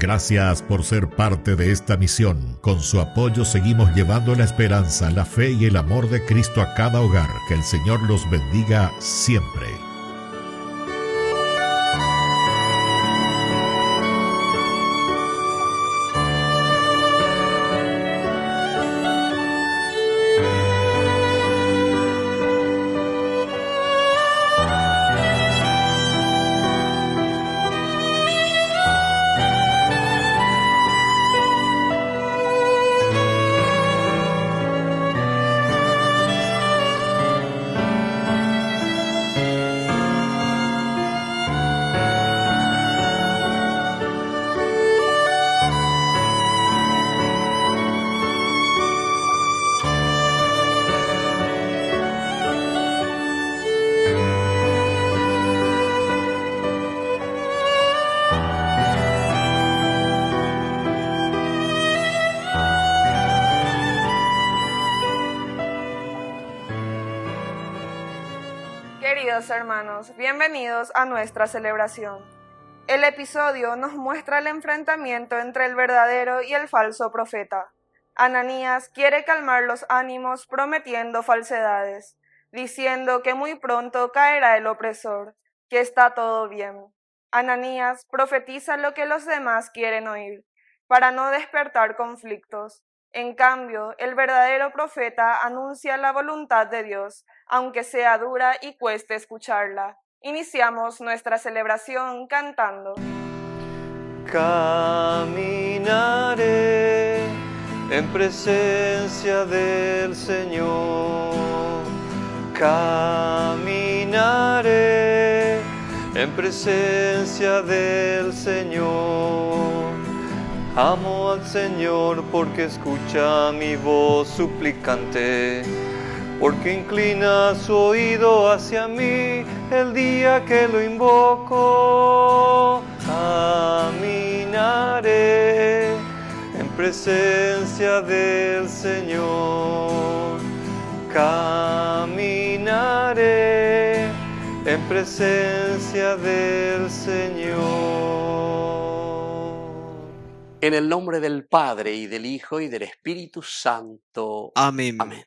Gracias por ser parte de esta misión. Con su apoyo seguimos llevando la esperanza, la fe y el amor de Cristo a cada hogar. Que el Señor los bendiga siempre. Queridos hermanos, bienvenidos a nuestra celebración. El episodio nos muestra el enfrentamiento entre el verdadero y el falso profeta. Ananías quiere calmar los ánimos prometiendo falsedades, diciendo que muy pronto caerá el opresor, que está todo bien. Ananías profetiza lo que los demás quieren oír, para no despertar conflictos. En cambio, el verdadero profeta anuncia la voluntad de Dios, aunque sea dura y cueste escucharla. Iniciamos nuestra celebración cantando. Caminaré en presencia del Señor. Caminaré en presencia del Señor. Amo al Señor porque escucha mi voz suplicante, porque inclina su oído hacia mí el día que lo invoco. Caminaré en presencia del Señor. Caminaré en presencia del Señor. En el nombre del Padre, y del Hijo, y del Espíritu Santo. Amén. Amén.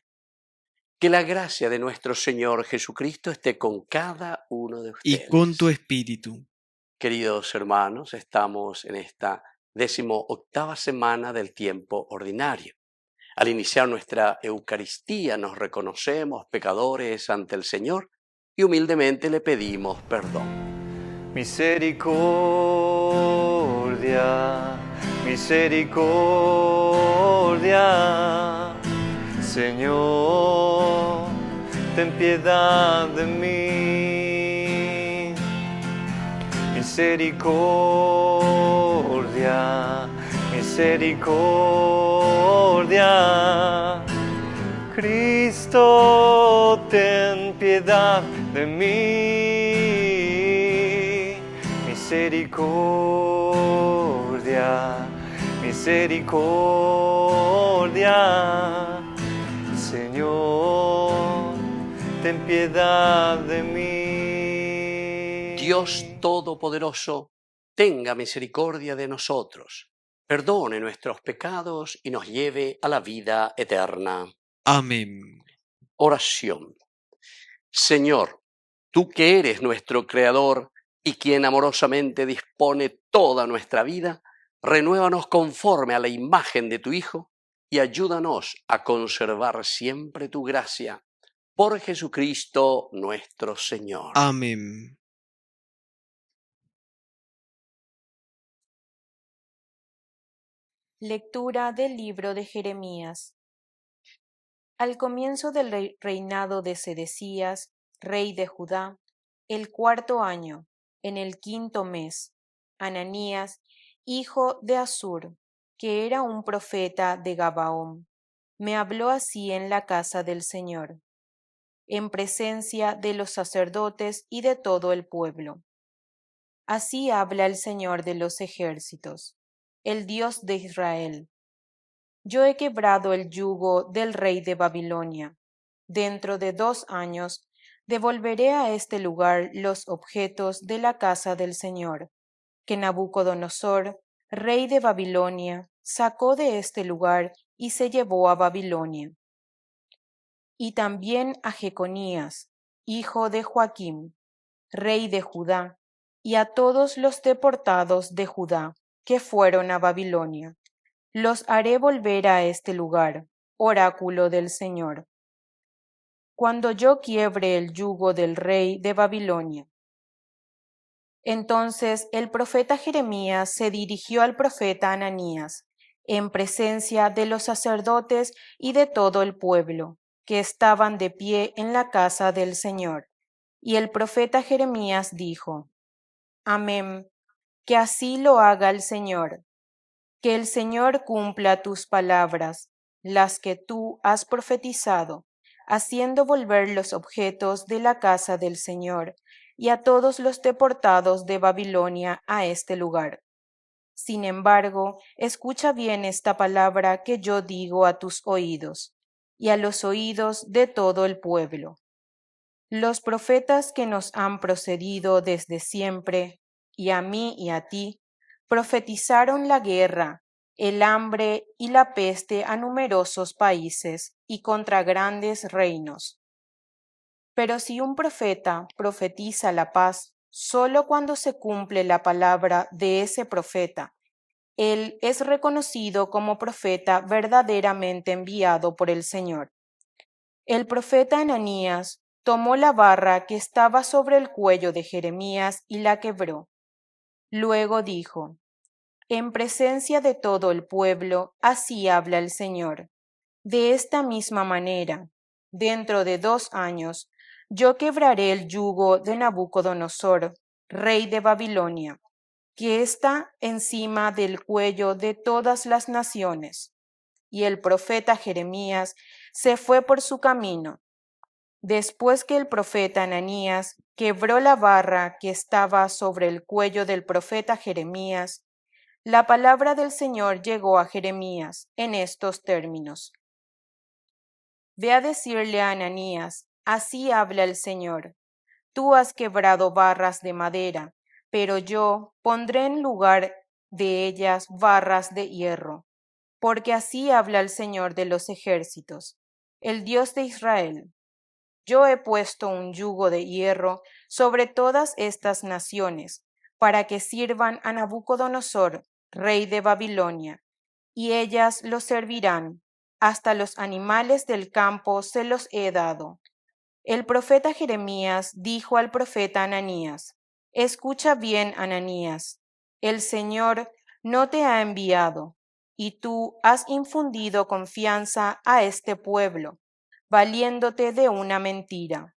Que la gracia de nuestro Señor Jesucristo esté con cada uno de ustedes. Y con tu espíritu. Queridos hermanos, estamos en esta 18ª semana del tiempo ordinario. Al iniciar nuestra Eucaristía nos reconocemos pecadores ante el Señor y humildemente le pedimos perdón. Misericordia, misericordia, Señor, ten piedad de mí. Misericordia, misericordia, Cristo, ten piedad de mí. Misericordia, misericordia, Señor, ten piedad de mí. Dios Todopoderoso, tenga misericordia de nosotros, perdone nuestros pecados y nos lleve a la vida eterna. Amén. Oración. Señor, tú que eres nuestro Creador y quien amorosamente dispone toda nuestra vida, renuévanos conforme a la imagen de tu Hijo y ayúdanos a conservar siempre tu gracia. Por Jesucristo nuestro Señor. Amén. Lectura del libro de Jeremías. Al comienzo del reinado de Sedecías, rey de Judá, el 4.º año, en el 5.º mes, Ananías, hijo de Azur, que era un profeta de Gabaón, me habló así en la casa del Señor, en presencia de los sacerdotes y de todo el pueblo. Así habla el Señor de los ejércitos, el Dios de Israel. Yo he quebrado el yugo del rey de Babilonia. Dentro de 2 años devolveré a este lugar los objetos de la casa del Señor, que Nabucodonosor, rey de Babilonia, sacó de este lugar y se llevó a Babilonia. Y también a Jeconías, hijo de Joaquim, rey de Judá, y a todos los deportados de Judá que fueron a Babilonia. Los haré volver a este lugar, oráculo del Señor. Cuando yo quiebre el yugo del rey de Babilonia. Entonces el profeta Jeremías se dirigió al profeta Ananías, en presencia de los sacerdotes y de todo el pueblo, que estaban de pie en la casa del Señor. Y el profeta Jeremías dijo: Amén, que así lo haga el Señor. Que el Señor cumpla tus palabras, las que tú has profetizado, haciendo volver los objetos de la casa del Señor y a todos los deportados de Babilonia a este lugar. Sin embargo, escucha bien esta palabra que yo digo a tus oídos, y a los oídos de todo el pueblo. Los profetas que nos han precedido desde siempre, y a mí y a ti, profetizaron la guerra, el hambre y la peste a numerosos países y contra grandes reinos. Pero si un profeta profetiza la paz, solo cuando se cumple la palabra de ese profeta, él es reconocido como profeta verdaderamente enviado por el Señor. El profeta Ananías tomó la barra que estaba sobre el cuello de Jeremías y la quebró. Luego dijo: En presencia de todo el pueblo, así habla el Señor. De esta misma manera, dentro de 2 años, yo quebraré el yugo de Nabucodonosor, rey de Babilonia, que está encima del cuello de todas las naciones. Y el profeta Jeremías se fue por su camino. Después que el profeta Ananías quebró la barra que estaba sobre el cuello del profeta Jeremías, la palabra del Señor llegó a Jeremías en estos términos: Ve a decirle a Ananías, así habla el Señor. Tú has quebrado barras de madera, pero yo pondré en lugar de ellas barras de hierro, porque así habla el Señor de los ejércitos, el Dios de Israel. Yo he puesto un yugo de hierro sobre todas estas naciones, para que sirvan a Nabucodonosor, rey de Babilonia, y ellas lo servirán. Hasta los animales del campo se los he dado. El profeta Jeremías dijo al profeta Ananías: Escucha bien, Ananías, el Señor no te ha enviado, y tú has infundido confianza a este pueblo, valiéndote de una mentira.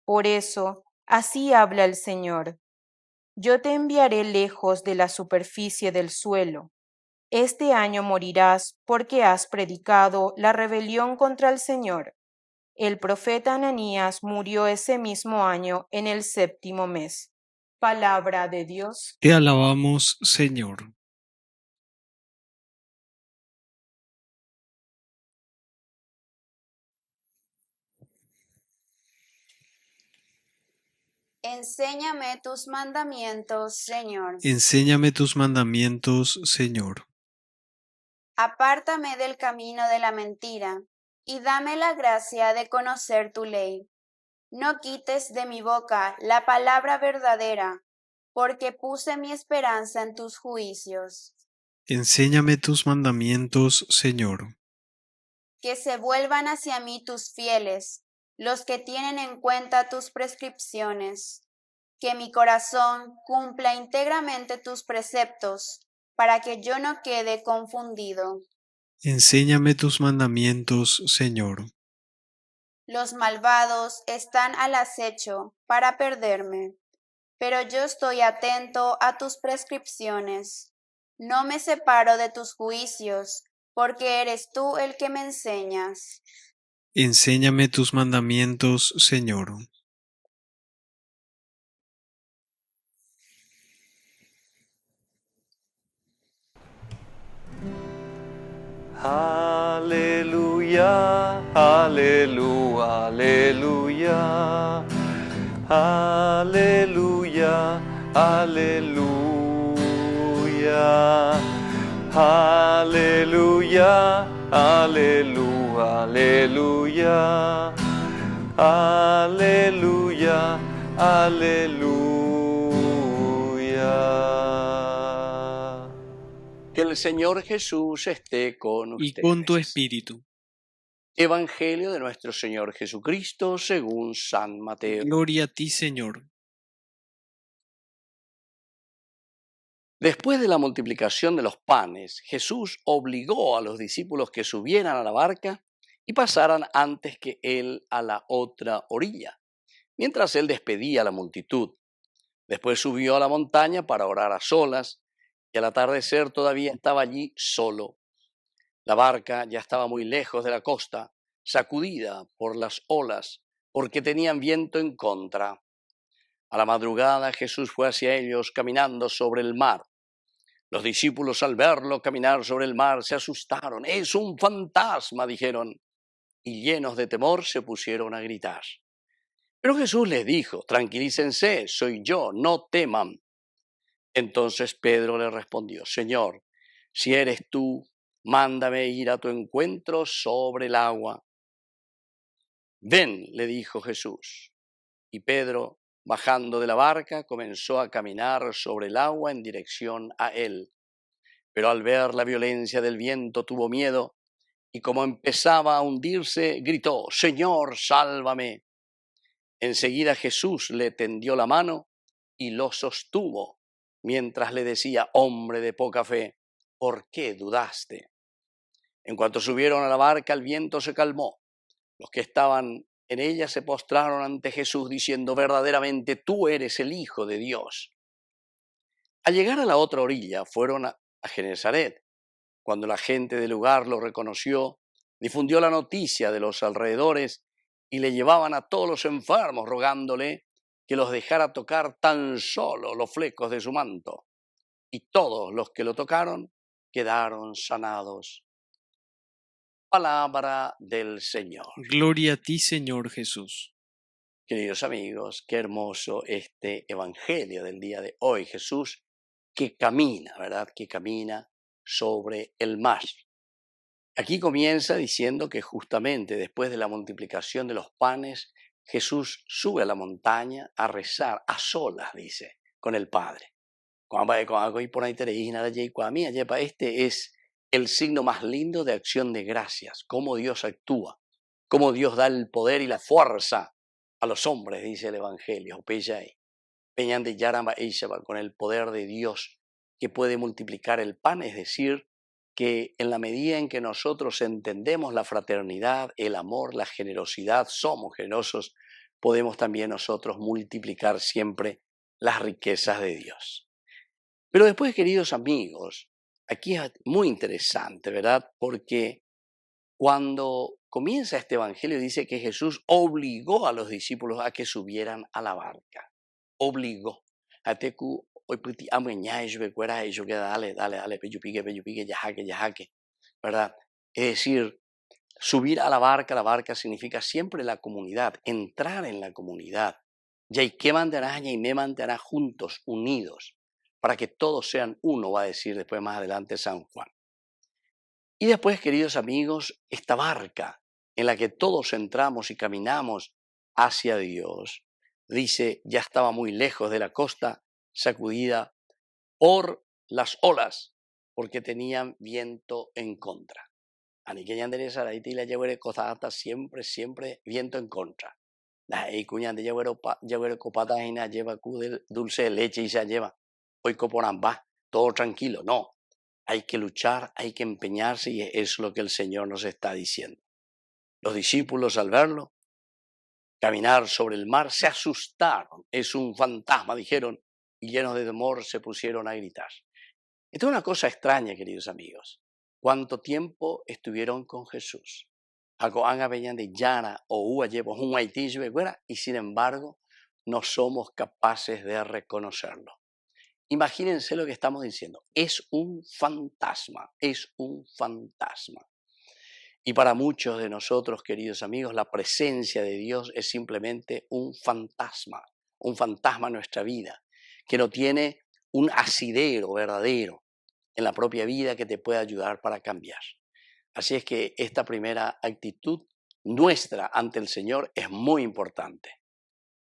Por eso, así habla el Señor: Yo te enviaré lejos de la superficie del suelo. Este año morirás porque has predicado la rebelión contra el Señor. El profeta Ananías murió ese mismo año en el 7º mes. Palabra de Dios. Te alabamos, Señor. Enséñame tus mandamientos, Señor. Enséñame tus mandamientos, Señor. Apártame del camino de la mentira, y dame la gracia de conocer tu ley. No quites de mi boca la palabra verdadera, porque puse mi esperanza en tus juicios. Enséñame tus mandamientos, Señor. Que se vuelvan hacia mí tus fieles, los que tienen en cuenta tus prescripciones. Que mi corazón cumpla íntegramente tus preceptos, para que yo no quede confundido. Enséñame tus mandamientos, Señor. Los malvados están al acecho para perderme, pero yo estoy atento a tus prescripciones. No me separo de tus juicios, porque eres tú el que me enseñas. Enséñame tus mandamientos, Señor. Aleluya, aleluya, aleluya, aleluya, aleluya. Aleluya, aleluya, aleluya, aleluya, aleluya. Que el Señor Jesús esté con Y ustedes. con tu espíritu. Evangelio de nuestro Señor Jesucristo según San Mateo. Gloria a ti, Señor. Después de la multiplicación de los panes, Jesús obligó a los discípulos que subieran a la barca y pasaran antes que él a la otra orilla, mientras él despedía a la multitud. Después subió a la montaña para orar a solas, y al atardecer todavía estaba allí solo. La barca ya estaba muy lejos de la costa, sacudida por las olas, porque tenían viento en contra. A la madrugada Jesús fue hacia ellos caminando sobre el mar. Los discípulos, al verlo caminar sobre el mar, se asustaron. «¡Es un fantasma!», dijeron, y llenos de temor se pusieron a gritar. Pero Jesús les dijo: «Tranquilícense, soy yo, no teman». Entonces Pedro le respondió: «Señor, si eres tú, mándame ir a tu encuentro sobre el agua». «Ven», le dijo Jesús. Y Pedro, bajando de la barca, comenzó a caminar sobre el agua en dirección a él. Pero al ver la violencia del viento tuvo miedo, y como empezaba a hundirse, gritó: «Señor, sálvame». Enseguida Jesús le tendió la mano y lo sostuvo, mientras le decía: «Hombre de poca fe, ¿por qué dudaste?». En cuanto subieron a la barca, el viento se calmó. Los que estaban en ella se postraron ante Jesús diciendo: «Verdaderamente tú eres el Hijo de Dios». Al llegar a la otra orilla fueron a Genesaret. Cuando la gente del lugar lo reconoció, difundió la noticia de los alrededores y le llevaban a todos los enfermos rogándole que los dejara tocar tan solo los flecos de su manto. Y todos los que lo tocaron quedaron sanados. Palabra del Señor. Gloria a ti, Señor Jesús. Queridos amigos, qué hermoso este evangelio del día de hoy. Jesús que camina, ¿verdad? Que camina sobre el mar. Aquí comienza diciendo que justamente después de la multiplicación de los panes, Jesús sube a la montaña a rezar a solas, dice, con el Padre. Este es el signo más lindo de acción de gracias, cómo Dios actúa, cómo Dios da el poder y la fuerza a los hombres, dice el Evangelio. Con el poder de Dios que puede multiplicar el pan, es decir, que en la medida en que nosotros entendemos la fraternidad, el amor, la generosidad, somos generosos, podemos también nosotros multiplicar siempre las riquezas de Dios. Pero después, queridos amigos, aquí es muy interesante, ¿verdad? Porque cuando comienza este evangelio dice que Jesús obligó a los discípulos a que subieran a la barca. Obligó. ¿Verdad? Es decir, subir a la barca significa siempre la comunidad, entrar en la comunidad. Y que mandarás y me mandarás juntos, unidos, para que todos sean uno, va a decir después más adelante San Juan. Y después, queridos amigos, esta barca en la que todos entramos y caminamos hacia Dios, dice, ya estaba muy lejos de la costa, sacudida por las olas, porque tenían viento en contra. Siempre viento en contra. Dulce de leche y se lleva. Hoy coporambá, todo tranquilo. No, hay que luchar, hay que empeñarse, y es lo que el Señor nos está diciendo. Los discípulos, al verlo caminar sobre el mar, se asustaron. «Es un fantasma», dijeron, y llenos de temor se pusieron a gritar. Esto es una cosa extraña, queridos amigos. ¿Cuánto tiempo estuvieron con Jesús? Y sin embargo, no somos capaces de reconocerlo. Imagínense lo que estamos diciendo. Es un fantasma, es un fantasma. Y para muchos de nosotros, queridos amigos, la presencia de Dios es simplemente un fantasma en nuestra vida, que no tiene un asidero verdadero. en la propia vida que te pueda ayudar para cambiar. Así es que esta primera actitud nuestra ante el Señor es muy importante.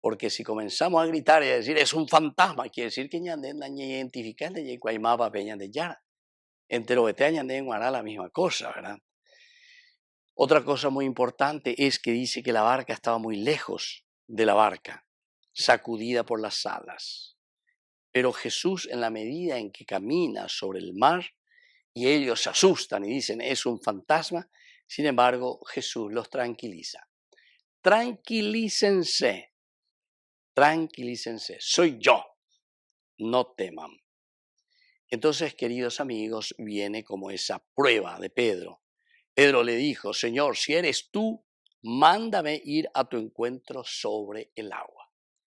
Porque si comenzamos a gritar y a decir es un fantasma, quiere decir que ñandén dañe identificar de Guaymapa Peña de Yara. Entero de ñandén hará la misma cosa, ¿verdad? Otra cosa muy importante es que dice que la barca estaba muy lejos de la barca, sacudida por las alas. Pero Jesús, en la medida en que camina sobre el mar, y ellos se asustan y dicen es un fantasma, sin embargo Jesús los tranquiliza. Tranquilícense, tranquilícense, soy yo, no teman. Entonces, queridos amigos, viene como esa prueba de Pedro. Pedro le dijo, Señor, si eres tú, mándame ir a tu encuentro sobre el agua.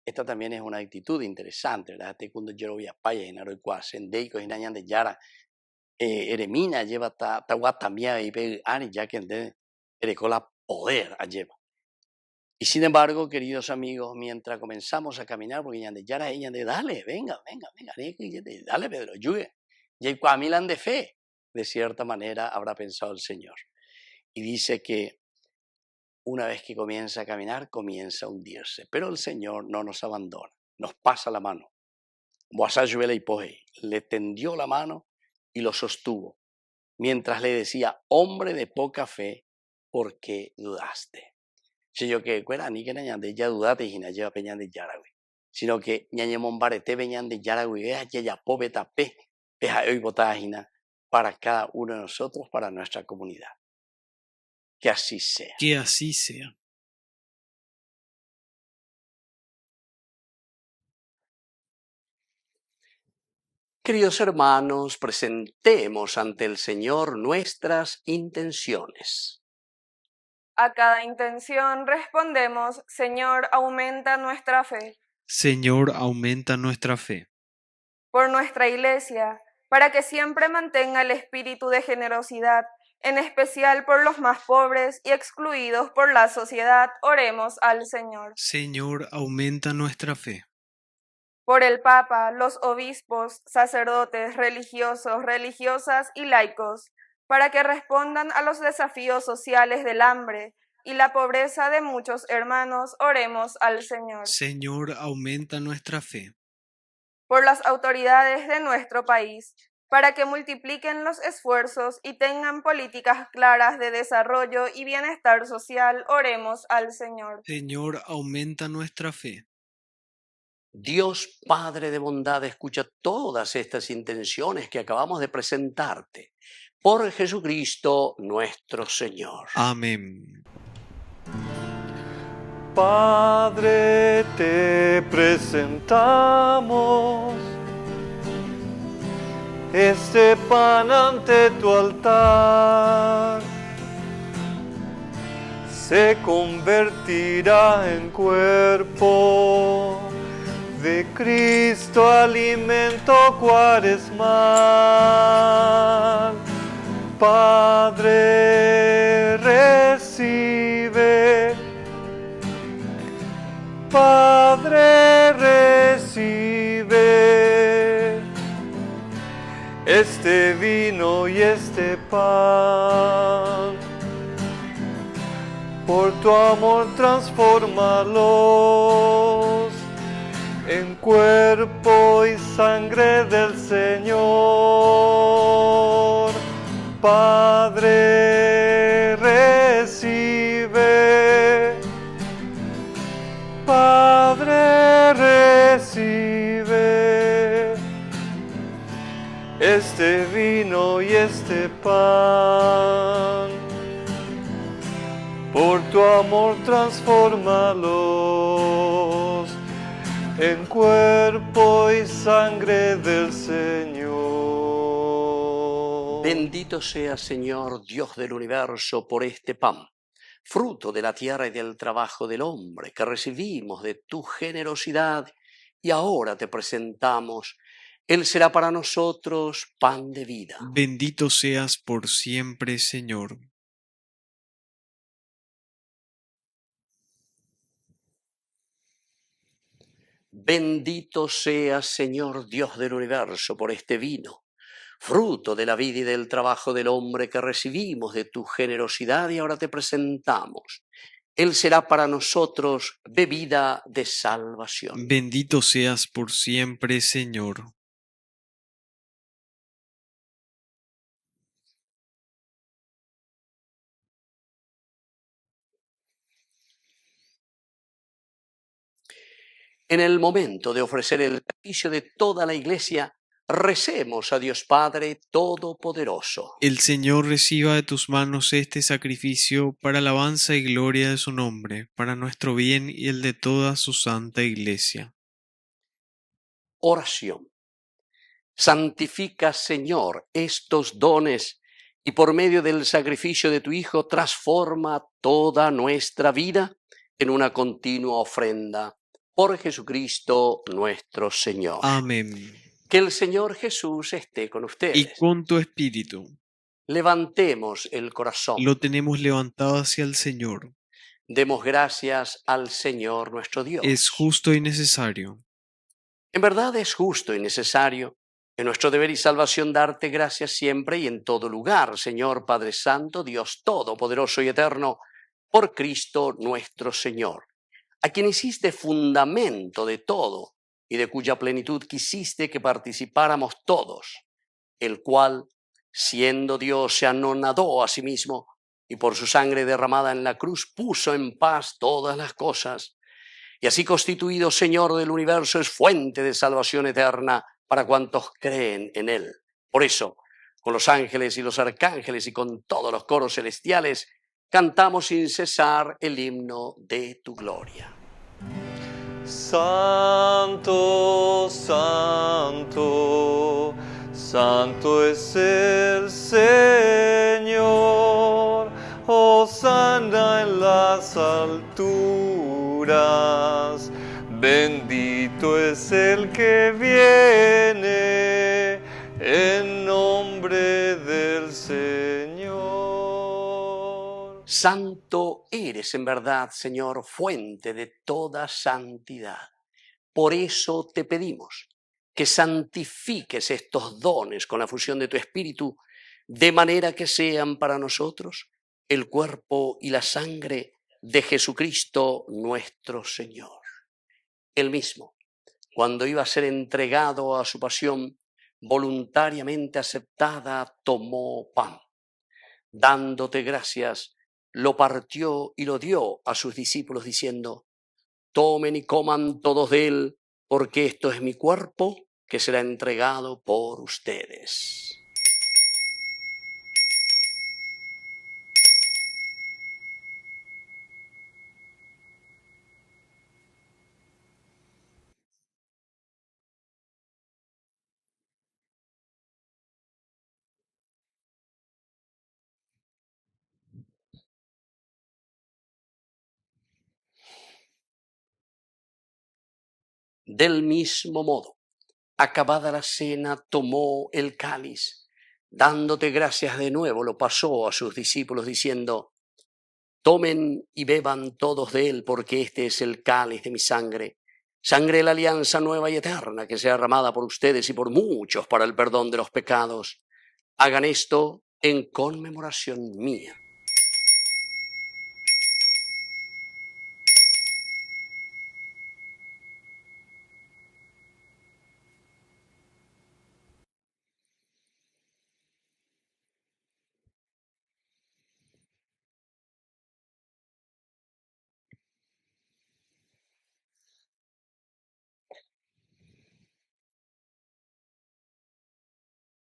Esta también es una actitud interesante, ¿verdad? Cuando yo voy a Paya, en Aroicuas, en Deico, en Añan de Yara, Eremina lleva Tahuatamia y Ani, ya que Erecola poder a lleva. Y sin embargo, queridos amigos, mientras comenzamos a caminar, porque Añan de Yara, ella de dale, venga, dale Pedro, lluvia. Y Cuamilan de fe, de cierta manera habrá pensado el Señor. Y dice que una vez que comienza a caminar, comienza a hundirse. Pero el Señor no nos abandona, nos pasa la mano. Le tendió la mano y lo sostuvo, mientras le decía, hombre de poca fe, ¿por qué dudaste? Si yo que fuera ni que ñande ya dudate y lleva peñan de Yaragüe, sino que ñañe mombarete peñan de Yaragüe, ya pobre tapé, peja hoy botágina para cada uno de nosotros, para nuestra comunidad. Que así sea. Que así sea. Queridos hermanos, presentemos ante el Señor nuestras intenciones. A cada intención respondemos, Señor, aumenta nuestra fe. Señor, aumenta nuestra fe. Por nuestra Iglesia, para que siempre mantenga el espíritu de generosidad, en especial por los más pobres y excluidos por la sociedad, oremos al Señor. Señor, aumenta nuestra fe. Por el Papa, los obispos, sacerdotes, religiosos, religiosas y laicos, para que respondan a los desafíos sociales del hambre y la pobreza de muchos hermanos, oremos al Señor. Señor, aumenta nuestra fe. Por las autoridades de nuestro país, para que multipliquen los esfuerzos y tengan políticas claras de desarrollo y bienestar social, oremos al Señor. Señor, aumenta nuestra fe. Dios Padre de bondad, escucha todas estas intenciones que acabamos de presentarte. Por Jesucristo nuestro Señor. Amén. Padre, te presentamos este pan ante tu altar. Se convertirá en cuerpo de Cristo, alimento cuaresmal. Padre, recibe. Padre, recibe este vino y este pan. Por tu amor transfórmalos en cuerpo y sangre del Señor. Padre, recibe. Padre, recibe este vino y este pan. Por tu amor transfórmalos en cuerpo y sangre del Señor. Bendito sea, Señor, Dios del universo, por este pan, fruto de la tierra y del trabajo del hombre, que recibimos de tu generosidad y ahora te presentamos. Él será para nosotros pan de vida. Bendito seas por siempre, Señor. Bendito seas, Señor, Dios del universo, por este vino, fruto de la vida y del trabajo del hombre que recibimos de tu generosidad y ahora te presentamos. Él será para nosotros bebida de salvación. Bendito seas por siempre, Señor. En el momento de ofrecer el servicio de toda la Iglesia, recemos a Dios Padre Todopoderoso. El Señor reciba de tus manos este sacrificio para alabanza y gloria de su nombre, para nuestro bien y el de toda su santa Iglesia. Oración. Santifica, Señor, estos dones y por medio del sacrificio de tu Hijo transforma toda nuestra vida en una continua ofrenda. Por Jesucristo nuestro Señor. Amén. Que el Señor Jesús esté con Y ustedes. con tu espíritu. Levantemos el corazón. Lo tenemos levantado hacia el Señor. Demos gracias al Señor nuestro Dios. Es justo y necesario. En verdad es justo y necesario, en nuestro deber y salvación, darte gracias siempre y en todo lugar, Señor Padre Santo, Dios Todopoderoso y Eterno, por Cristo nuestro Señor, a quien hiciste fundamento de todo y de cuya plenitud quisiste que participáramos todos, el cual, siendo Dios, se anonadó a sí mismo y por su sangre derramada en la cruz puso en paz todas las cosas, y así constituido Señor del universo es fuente de salvación eterna para cuantos creen en Él. Por eso, con los ángeles y los arcángeles y con todos los coros celestiales, cantamos sin cesar el himno de tu gloria. Santo, santo, santo es el Señor. Hosana en las alturas. Bendito es el que viene en nombre del Señor. Santo eres en verdad, Señor, fuente de toda santidad. Por eso te pedimos que santifiques estos dones con la fusión de tu Espíritu, de manera que sean para nosotros el cuerpo y la sangre de Jesucristo nuestro Señor. Él mismo, cuando iba a ser entregado a su pasión voluntariamente aceptada, tomó pan. Dándote gracias, lo partió y lo dio a sus discípulos diciendo: tomen y coman todos de él, porque esto es mi cuerpo que será entregado por ustedes. Del mismo modo, acabada la cena, tomó el cáliz, dándote gracias de nuevo, lo pasó a sus discípulos diciendo: tomen y beban todos de él, porque este es el cáliz de mi sangre, sangre de la alianza nueva y eterna, que sea derramada por ustedes y por muchos para el perdón de los pecados. Hagan esto en conmemoración mía.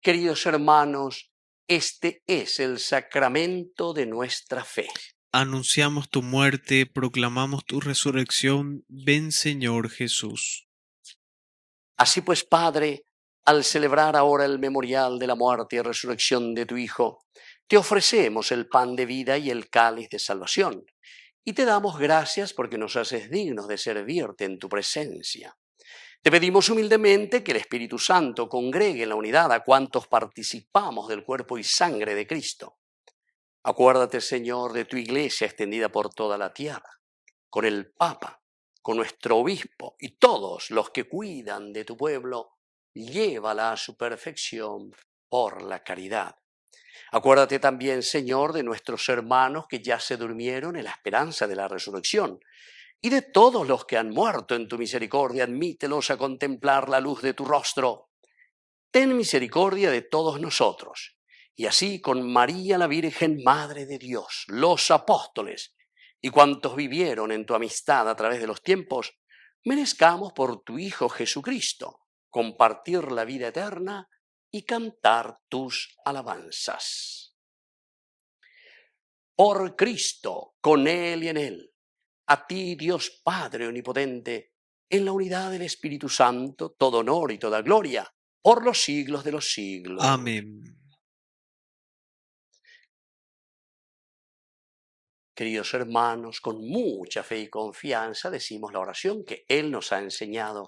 Queridos hermanos, este es el sacramento de nuestra fe. Anunciamos tu muerte, proclamamos tu resurrección. Ven, Señor Jesús. Así pues, Padre, al celebrar ahora el memorial de la muerte y resurrección de tu Hijo, te ofrecemos el pan de vida y el cáliz de salvación, y te damos gracias porque nos haces dignos de servirte en tu presencia. Te pedimos humildemente que el Espíritu Santo congregue en la unidad a cuantos participamos del cuerpo y sangre de Cristo. Acuérdate, Señor, de tu iglesia extendida por toda la tierra, con el Papa, con nuestro obispo y todos los que cuidan de tu pueblo, llévala a su perfección por la caridad. Acuérdate también, Señor, de nuestros hermanos que ya se durmieron en la esperanza de la resurrección, y de todos los que han muerto en tu misericordia, admítelos a contemplar la luz de tu rostro. Ten misericordia de todos nosotros, y así con María la Virgen, Madre de Dios, los apóstoles y cuantos vivieron en tu amistad a través de los tiempos, merezcamos por tu Hijo Jesucristo compartir la vida eterna y cantar tus alabanzas. Por Cristo, con Él y en Él, a ti, Dios Padre Omnipotente, en la unidad del Espíritu Santo, todo honor y toda gloria, por los siglos de los siglos. Amén. Queridos hermanos, con mucha fe y confianza decimos la oración que Él nos ha enseñado.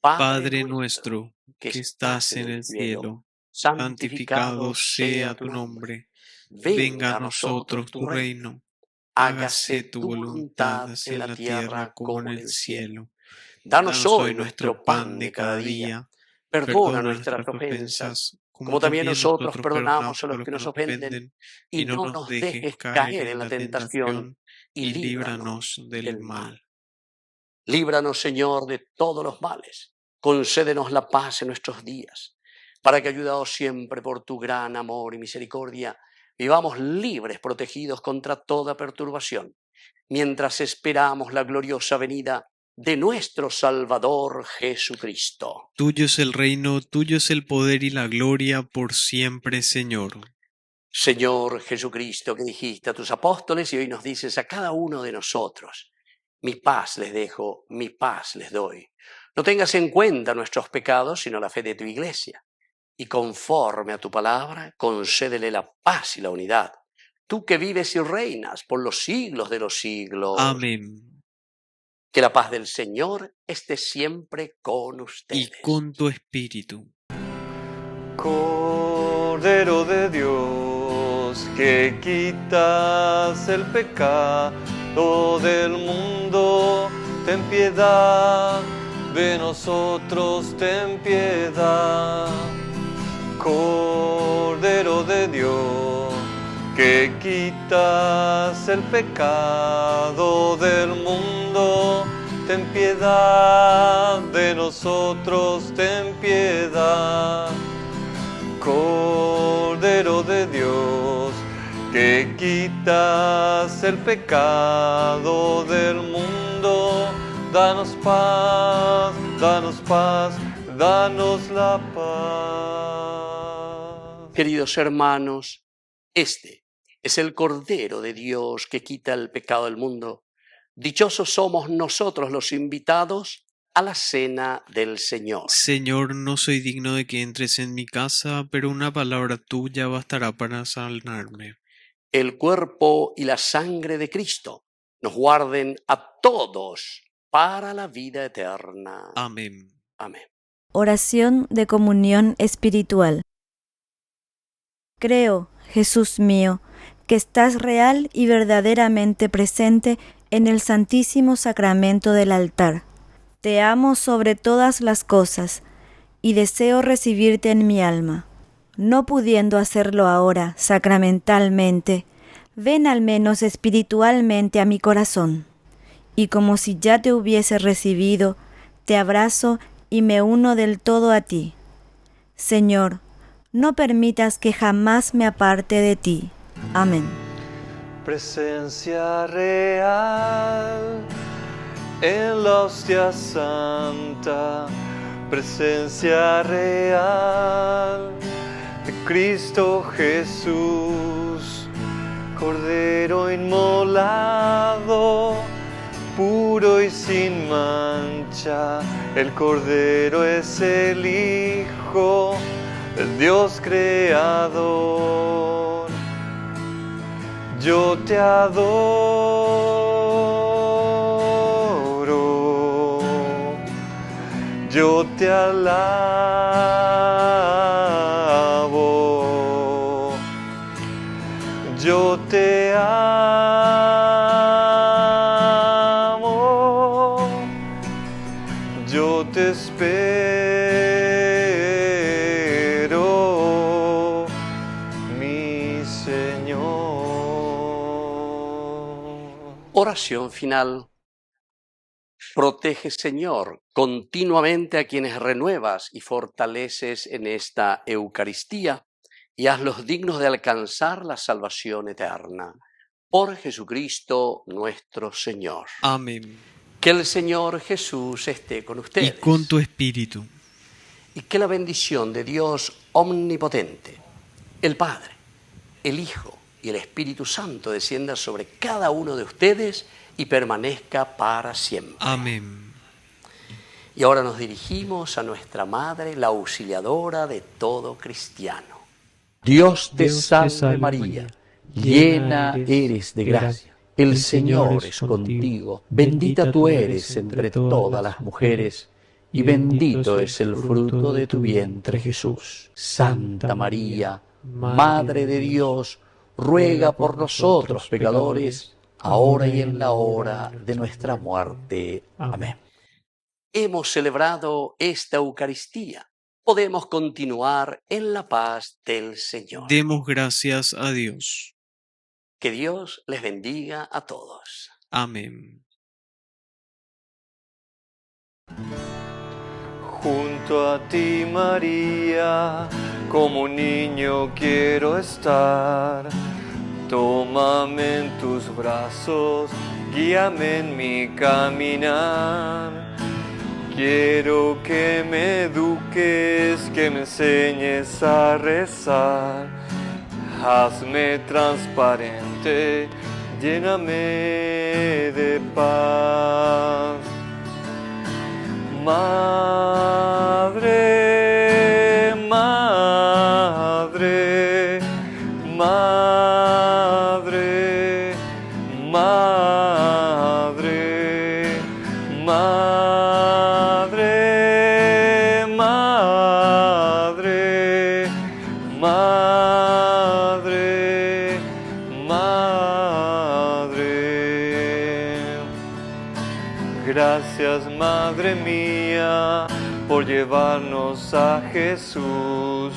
Padre nuestro, que estás en el cielo, santificado sea tu nombre. Venga a nosotros tu reino. Hágase tu voluntad en la tierra como en el cielo. Danos hoy nuestro pan de cada día. Perdona nuestras ofensas, como también nosotros perdonamos a los que nos ofenden. Y no nos dejes caer en la tentación, y líbranos del mal. Líbranos, Señor, de todos los males. Concédenos la paz en nuestros días, para que, ayudados siempre por tu gran amor y misericordia, vivamos libres, protegidos contra toda perturbación, mientras esperamos la gloriosa venida de nuestro Salvador Jesucristo. Tuyo es el reino, tuyo es el poder y la gloria por siempre, Señor. Señor Jesucristo, que dijiste a tus apóstoles y hoy nos dices a cada uno de nosotros: mi paz les dejo, mi paz les doy. No tengas en cuenta nuestros pecados, sino la fe de tu Iglesia. Y conforme a tu palabra, concédele la paz y la unidad. Tú que vives y reinas por los siglos de los siglos. Amén. Que la paz del Señor esté siempre con ustedes. Y con tu espíritu. Cordero de Dios, que quitas el pecado del mundo, ten piedad de nosotros, ten piedad. Cordero de Dios, que quitas el pecado del mundo, ten piedad de nosotros, ten piedad. Cordero de Dios, que quitas el pecado del mundo, danos paz, danos paz, danos la paz. Queridos hermanos, este es el Cordero de Dios que quita el pecado del mundo. Dichosos somos nosotros los invitados a la cena del Señor. Señor, no soy digno de que entres en mi casa, pero una palabra tuya bastará para sanarme. El cuerpo y la sangre de Cristo nos guarden a todos para la vida eterna. Amén. Amén. Oración de comunión espiritual. Creo, Jesús mío, que estás real y verdaderamente presente en el Santísimo Sacramento del altar. Te amo sobre todas las cosas y deseo recibirte en mi alma. No pudiendo hacerlo ahora sacramentalmente, ven al menos espiritualmente a mi corazón. Y como si ya te hubiese recibido, te abrazo y me uno del todo a ti. Señor, no permitas que jamás me aparte de ti. Amén. Presencia real en la hostia santa, presencia real de Cristo Jesús, Cordero inmolado, puro y sin mancha. El Cordero es el Hijo del Dios creador. Yo te adoro, yo te alabo, yo te amo, yo te espero. oración final. Protege, Señor, continuamente a quienes renuevas y fortaleces en esta Eucaristía y hazlos dignos de alcanzar la salvación eterna. Por Jesucristo nuestro Señor. Amén. Que el Señor Jesús esté con ustedes. Y con tu espíritu. Y que la bendición de Dios omnipotente, el Padre, el Hijo y el Espíritu Santo descienda sobre cada uno de ustedes y permanezca para siempre. Amén. Y ahora nos dirigimos a nuestra Madre, la auxiliadora de todo cristiano. Dios te salve María, llena eres de gracia. El Señor es contigo. Bendita tú eres entre todas las mujeres, y bendito es el fruto de tu vientre, Jesús. Santa María, Madre de Dios, ruega por nosotros pecadores, ahora y en la hora de nuestra muerte. Amén. Hemos celebrado esta Eucaristía. Podemos continuar en la paz del Señor. Demos gracias a Dios. Que Dios les bendiga a todos. Amén. Junto a ti, María, como un niño quiero estar. Tómame en tus brazos, guíame en mi caminar. Quiero que me eduques, que me enseñes a rezar. Hazme transparente, lléname de paz. Madre, madre, madre, madre, madre, madre, madre, madre. Gracias, Madre mía, por llevarnos a Jesús.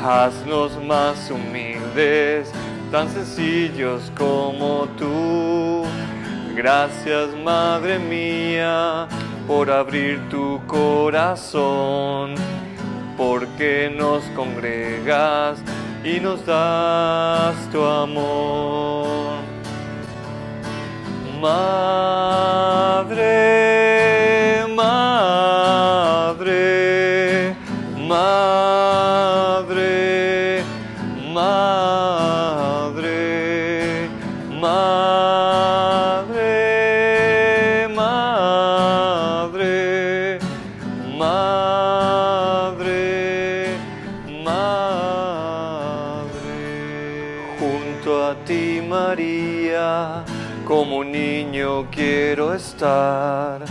Haznos más humildes, tan sencillos como tú. Gracias, Madre mía, por abrir tu corazón, porque nos congregas y nos das tu amor. Madre, madre, madre, madre, madre, madre, madre, madre. Junto a ti, María, como un niño quiero estar.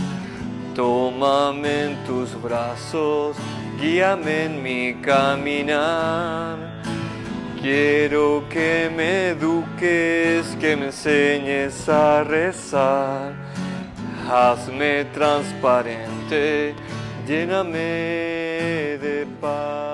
Tómame en tus brazos, guíame en mi caminar. Quiero que me eduques, que me enseñes a rezar. Hazme transparente, lléname de paz.